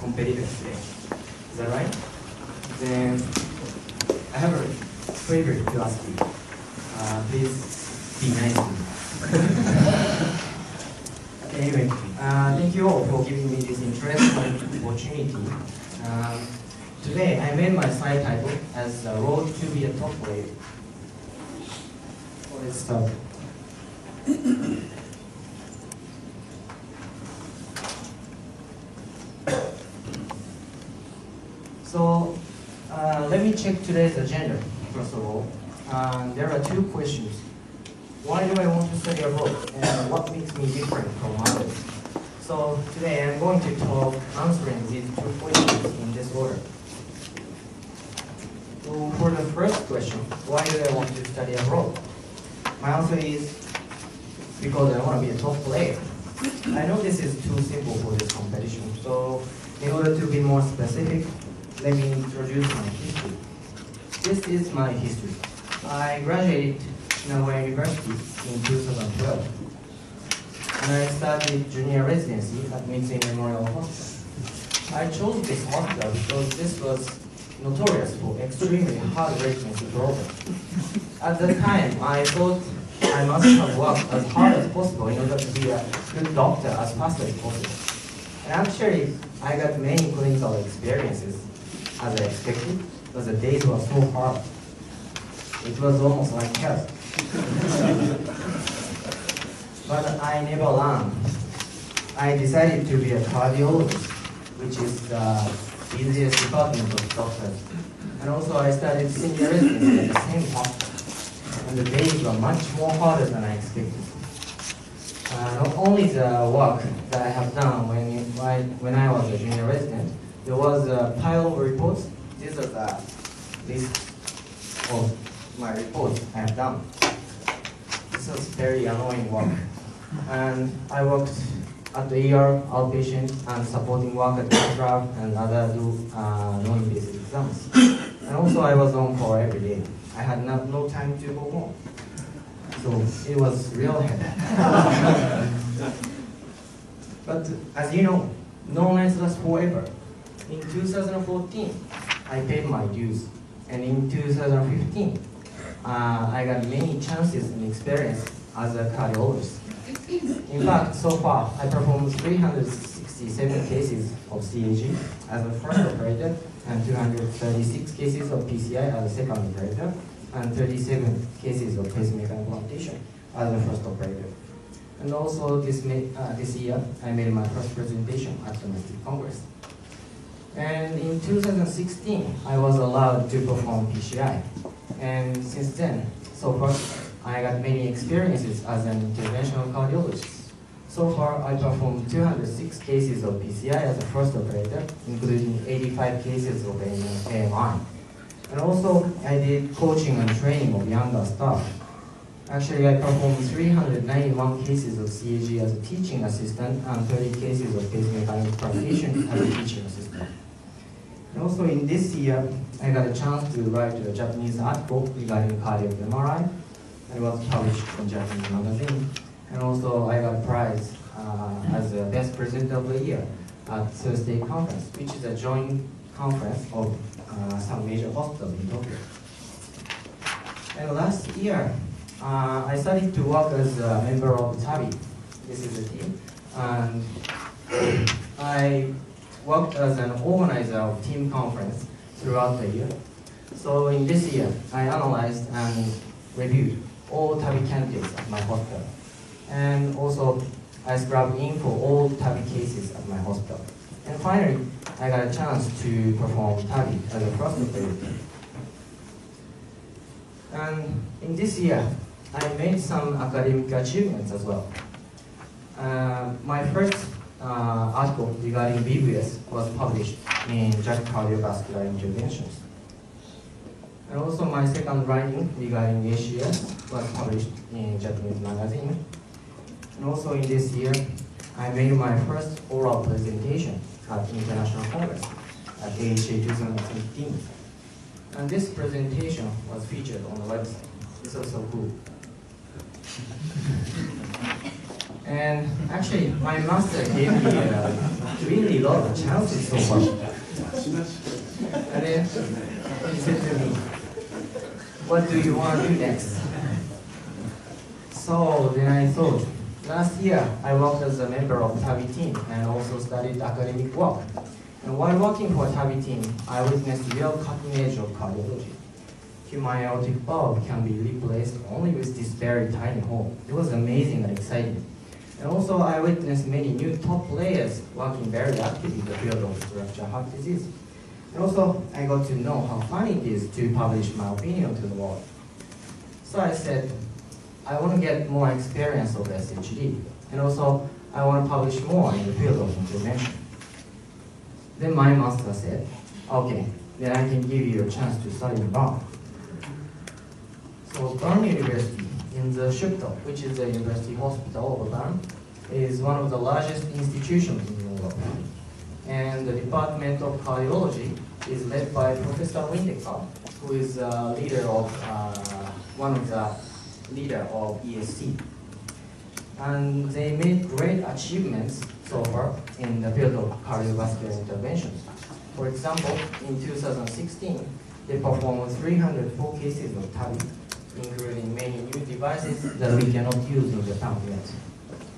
competitors today. Is that right? Then I have a favor to ask you. Please be nice to me. Anyway, thank you all for giving me this interesting opportunity. Today I made my slide title as the road to be a top player. So let's start. So let me check today's agenda, first of all. There are two questions. Why do I want to study abroad, and what makes me different from others? So today I'm going to talk answering these two questions in this order. So for the first question, why do I want to study abroad? My answer is because I want to be a top player. I know this is too simple for this competition, so in order to be more specific, let me introduce my history. This is my history. I graduated Nagoya University in 2012. And I started junior residency at Mitsui Memorial Hospital. I chose this hospital because this was notorious for extremely hard residency program. At the time, I thought I must have worked as hard as possible in order to be a good doctor as fast as possible. And actually, I got many clinical experiences as I expected, because the days were so hard. It was almost like hell. But I never learned. I decided to be a cardiologist, which is the busiest department of doctors. And also I started senior residency at the same hospital. And the days were much more harder than I expected. Not only the work that I have done when I was a junior resident, there was a pile of reports. These are the list of my reports I have done. This was very annoying work. And I worked at the ER, outpatient, and supporting work at the lab and other non-invasive exams. And also I was on call every day. I had no time to go home. So it was real headache. But as you know, no nights last forever. In 2014, I paid my dues. And in 2015, I got many chances and experience as a cardiologist. In fact, so far, I performed 367 cases of CAG as a first operator, and 236 cases of PCI as a second operator, and 37 cases of pacemaker implantation as a first operator. And also this year, I made my first presentation at Domestic Congress. And in 2016, I was allowed to perform PCI. And since then, so far, I got many experiences as an interventional cardiologist. So far, I performed 206 cases of PCI as a first operator, including 85 cases of AMI. And also, I did coaching and training of younger staff. Actually, I performed 391 cases of CAG as a teaching assistant and 30 cases of pacemaker implantation as a teaching assistant. And also in this year, I got a chance to write a Japanese article regarding cardiac MRI. It was published in Japanese magazine. And also I got a prize as the best presenter of the year at Thursday Conference, which is a joint conference of some major hospitals in Tokyo. And last year, I started to work as a member of TABI. This is the team. And I worked as an organizer of team conference throughout the year. So in this year, I analyzed and reviewed all TABI candidates at my hospital. And also, I scrubbed in for all TABI cases at my hospital. And finally, I got a chance to perform TABI as a first operator. And in this year, I made some academic achievements as well. My first article regarding BVS was published in JACC Cardiovascular Interventions. And also my second writing regarding ACS was published in Japanese magazine. And also in this year, I made my first oral presentation at International Congress at AHA 2015. And this presentation was featured on the website. This was so cool. And actually, my master gave me really love the chances so much. And then he said to me, what do you want to do next? So then I thought, last year I worked as a member of TAVI team and also studied academic work. And while working for TAVI team, I witnessed real cutting edge of cardiology. Human aortic valve can be replaced only with this very tiny hole. It was amazing and exciting. And also I witnessed many new top players working very actively in the field of structural heart disease. And also I got to know how fun it is to publish my opinion to the world. So I said, I want to get more experience of SHD. And also I want to publish more in the field of intervention. Then my master said, okay, then I can give you a chance to study in Bern. So Bern University in the Schüttel, which is the university hospital of Bern, is one of the largest institutions in Europe. And the Department of Cardiology is led by Professor Windecker, who is a leader of, one of the leader of ESC. And they made great achievements so far in the field of cardiovascular interventions. For example, in 2016, they performed 304 cases of TAVI, including many new devices that we cannot use in Japan yet.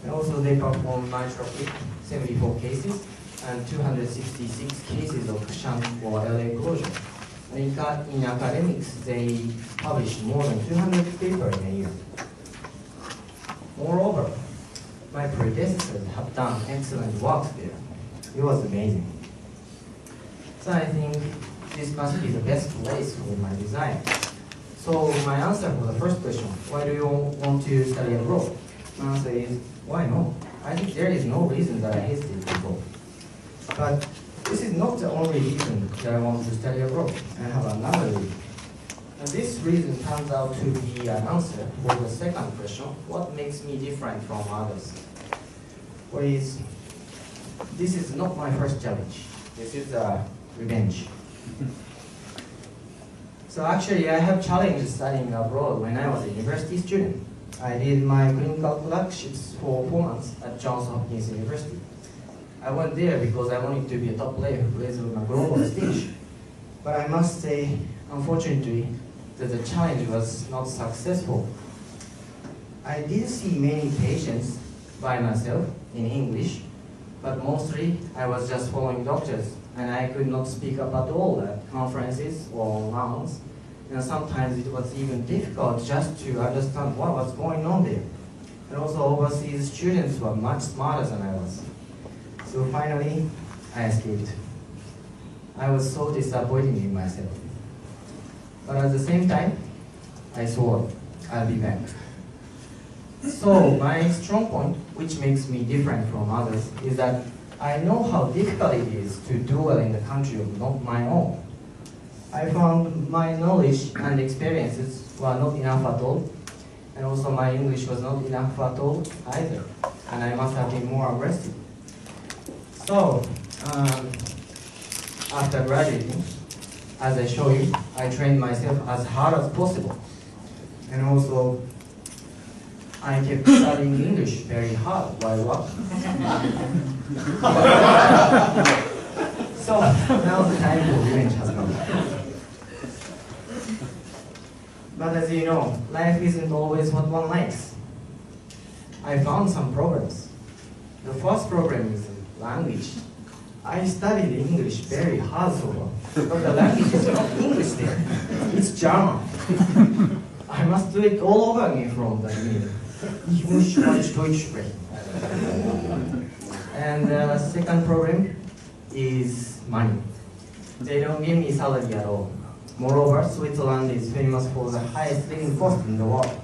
And also they performed MitraClip, 74 cases, and 266 cases of shunt or LA closure. And in academics, they published more than 200 papers in a year. Moreover, my predecessors have done excellent work there. It was amazing. So I think this must be the best place for my design. So my answer for the first question, why do you want to study abroad? My answer is, why not? I think there is no reason that I hesitate to go. But this is not the only reason that I want to study abroad. I have another reason. And this reason turns out to be an answer for the second question, what makes me different from others? This is not my first challenge. This is a revenge. So actually, I have challenged studying abroad when I was a university student. I did my clinical clerkships for 4 months at Johns Hopkins University. I went there because I wanted to be a top player who plays on a global stage. But I must say, unfortunately, that the challenge was not successful. I did see many patients by myself in English, but mostly I was just following doctors, and I could not speak up at all at conferences or rounds. And sometimes it was even difficult just to understand what was going on there. And also overseas students were much smarter than I was. So finally, I escaped. I was so disappointed in myself. But at the same time, I swore I'll be back. So my strong point, which makes me different from others, is that I know how difficult it is to do well in the country of not my own. I found my knowledge and experiences were not enough at all, and also my English was not enough at all either, and I must have been more aggressive. So, after graduating, as I show you, I trained myself as hard as possible, and also I kept studying English very hard while working. So now the time for revenge has come. But as you know, life isn't always what one likes. I found some problems. The first problem is language. I studied English very hard so far, but the language is not English there. It's German. I must do it all over again from the beginning. Ich muss Deutsch sprechen. And the second problem is money. They don't give me salary at all. Moreover, Switzerland is famous for the highest living cost in the world.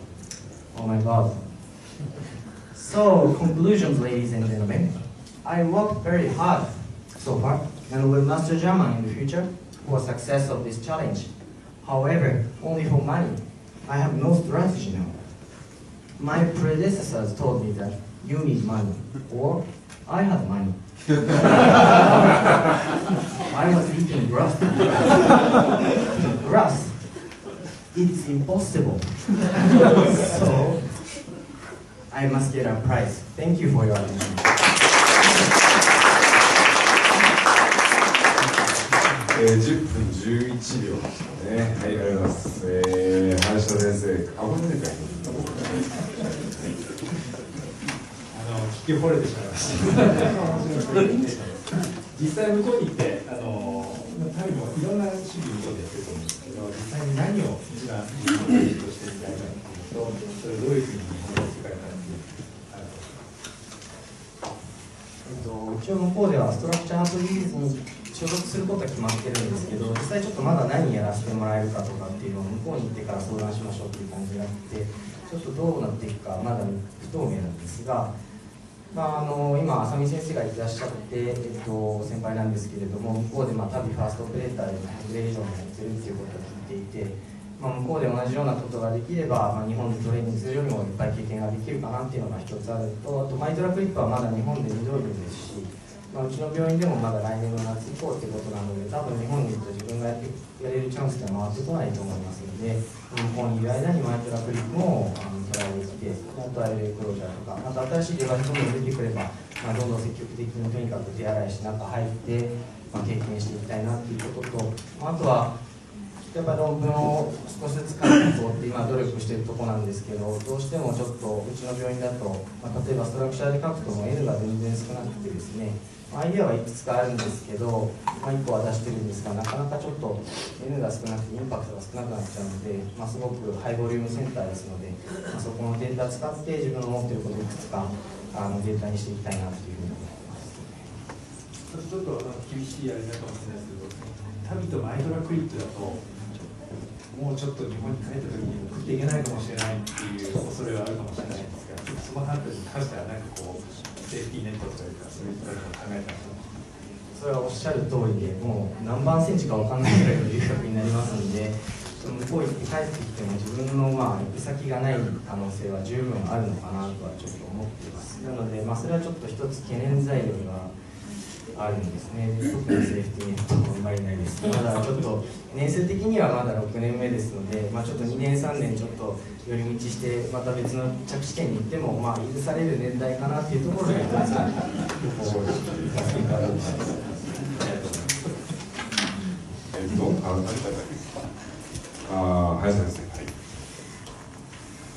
Oh my God. So, conclusions, ladies and gentlemen. I worked very hard so far and will master German in the future for success of this challenge. However, only for money. I have no strategy now. My predecessors told me that you need money, or I have money. I was eating grass. Grass. It's impossible. So, I must get a prize. Thank you for your attention. 10分11秒でしたね。はい、ありがとうございます。林田先生、あ、ごめんなさい。聞き惚れてしまいました。実際向こうに行ってタイもいろんな種類向こうでやってると思うんですけど、実際に何を一番日本のとしてみたいかっていうと、それをどういうふうに日本の世界からっていう一応向こうではストラクチャーズリリーズに所属することは決まってるんですけど、実際ちょっとまだ何やらせてもらえるかとかっていうのを向こうに行ってから相談しましょうっていう感じがあって、ちょっとどうなっていくかまだ不透明なんですが、今、浅見先生がいらっしゃって、先輩なんですけれども、向こうで旅ファーストオペレーターで100例以上もやってるっていうことを聞いていて、向こうで同じようなことができれば、日本でトレーニングするよりもいっぱい経験ができるかなっていうのが一つあると、あとマイトラクリップはまだ日本で未導入ですし、うちの病院でもまだ来年の夏以降ということなので、多分日本にいると自分がやれるチャンスって回ってこないと思いますので、向こうにいる間にマイトラクリップもトライできて、あとは LA クロージャーとか、また新しいデバイスどんどん出てくれば、どんどん積極的にとにかく手洗いし中入って、経験していきたいなっていうことと、あとはやっぱり論文を少しずつ書いていこうって今努力しているところなんですけど、どうしてもちょっとうちの病院だと、例えばストラクチャーで書くとも N が全然少なくてですね、アイデアはいくつかあるんですけど、1個は出してるんですが、なかなかちょっと N が少なくてインパクトが少なくなっちゃうので、すごくハイボリュームセンターですので、そこのデータを使って自分の持っていることをいくつかデータにしていきたいなというふうに思います。ちょっと厳しいあれだかもしれないですけど、旅とマイトラクリップだともうちょっと日本に帰った時に送っていけないかもしれないっていう恐れはあるかもしれないんですが、その判断に関してはセーフティーネットというか、そういったことを考えたら。それはおっしゃる通りで、もう何番センチか分かんないぐらいの留学になりますので、向こう行って帰ってきても自分の行く先がない可能性は十分あるのかなとはちょっと思っています。なので、それはちょっと一つ懸念材料があるんですね。特にセーフティーネットもあんまりないです。まだちょっと年数的にはまだ6年目ですので、ちょっと2年3年ちょっと寄り道してまた別の着地点に行っても許される年代かなっていうところが一つさせていただきます。林先生。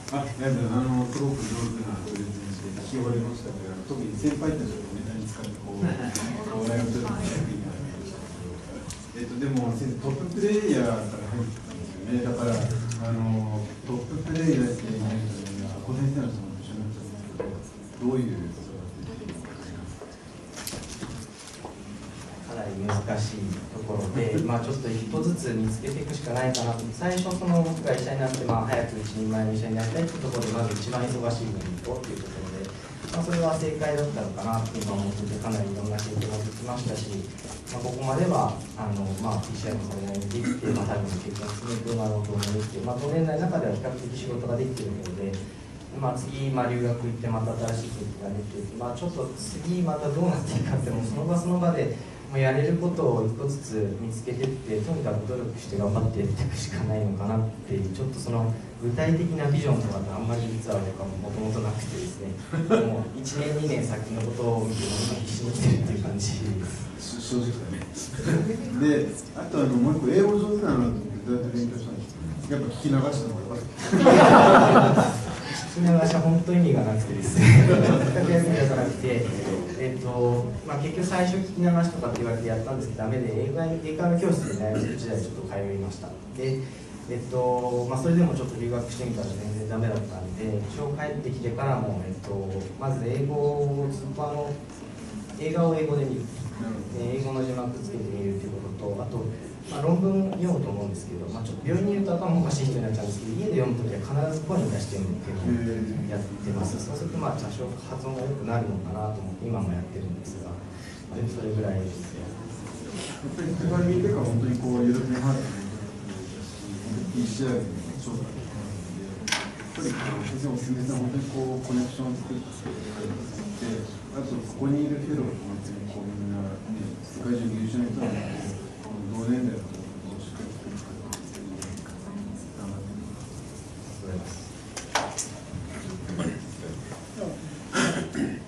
すごく上手なプレゼンして聞き終わりましたけど、特に先輩たちをネタに使って笑いを取るのが得意なんですけど、でも先生トッププレイヤーから入ってたんですよね。だからトッププレイヤーっていうのは小先生の人も一緒になっちゃうんですけど、どういうことが出てくるんですか？かなり難しいところで、ちょっと一歩ずつ見つけていくしかないかなと。最初僕が医者になって、早く一人前の医者になりたいというところでまず一番忙しい分に行こうというところで、それは正解だったのかなと今思ってて、かなりいろんな経験もできましたし、ここまではPCR のそれなりにできて、多分経験を積めて論文もできて、同年代の中では比較的仕事ができているので、次、留学行ってまた新しい経験ができて、ちょっと次またどうなっていくかって、その場その場でやれることを一個ずつ見つけていって、とにかく努力して頑張ってやっていくしかないのかなっていう、ちょっとその具体的なビジョンとかってあんまり実は僕はもともとなくてですね、もう1年2年先のことを見て必死に来てるっていう感じです。正直だね。で、あともう一個英語上手なのってどうやって勉強したんですか？やっぱ聞き流したのがよかった。聞き流しは本当に意味がなくてですね、全く役に立たなくて、結局最初聞き流しとかって言われてやったんですけど、ダメで、英会話教室でね、時代ちょっと通いました。で、それでもちょっと留学してみたら全然ダメだったんで、一応帰ってきてからも、まず英語をずっと映画を英語で見る、英語の字幕つけてみるっていうことと、あと、論文読むと思うんですけど、ちょっと病院にいると頭おかしい人になっちゃうんですけど、家で読むときは必ず声に出して読むっていうのをやってます。そうすると多少発音が良くなるのかなと思って今もやってるんですが、それぐらいですね。やっぱり手紙見てから本当に緩みのハートに PCR に調査とかなので、やっぱり先生おすすめさん本当にコネクションを作ってあとここにいるフェローと本当にみんな、世界中優秀な人なので、同年代のことをしっかり作って頑張って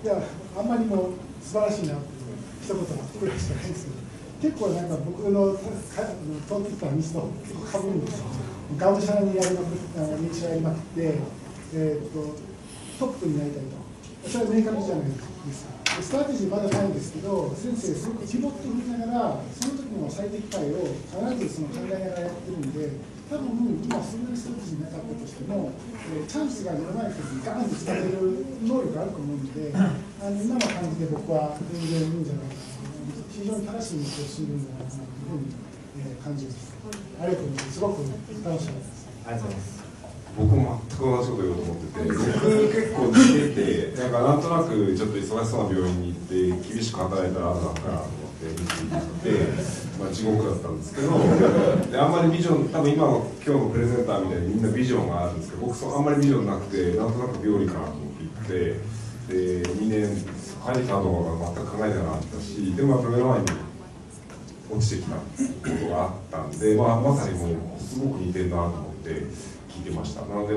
いや、あんまりもう素晴らしいなっていう一言のこれしかないですけど、結構なんか僕の通ってきた道と結構かぶるんですよ。がむしゃらに練習やりまくって、トップになりたいと。それは明確じゃないですか。ストラテジーまだないんですけど、先生すごくピボット振りながら、その時の最適解を必ずその考えながらやってるんで、多分今そんなにストラテジーなかったとしても、チャンスが目の前に来た時にガーンと伝える能力があると思うので、今の感じで僕は全然いいんじゃないかな。非常に正しい道を進んでるんじゃないかなというふうに、感じます。ありがとうございます。すごく楽しかったです。ありがとうございます。僕も全く同じこと言おうと思ってて、僕結構似てて、なんとなくちょっと忙しそうな病院に行って厳しく働いたらあるのかなと思って見ていて、地獄だったんですけど、であんまりビジョン、多分今日のプレゼンターみたいにみんなビジョンがあるんですけど、僕あんまりビジョンなくて、なんとなく病理かなと思って行って、で2年入ったのが全く考えてなかったし、でもやっぱ目の前に落ちてきたことがあったんで、まさにもうすごく似てるなと思って聞いてました。なので、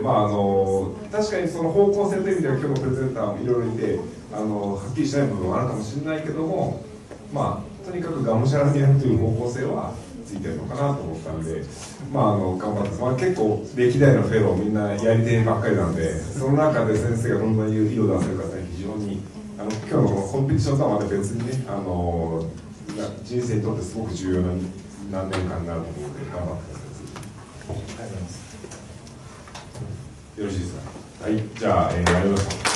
確かにその方向性という意味では今日のプレゼンターもいろいろいて、はっきりしない部分はあるかもしれないけども、とにかくがむしゃらにやるという方向性はついてるのかなと思ったんで、頑張って、結構歴代のフェローみんなやり手ばっかりなんで、その中で先生がどんなに色を出せるかって非常に今日のこのコンペティションとはまた別にね、人生にとってすごく重要な何年間になると思うので頑張ってください。ありがとうございます。よろしいですか。はい、じゃあ、ありがとうございました。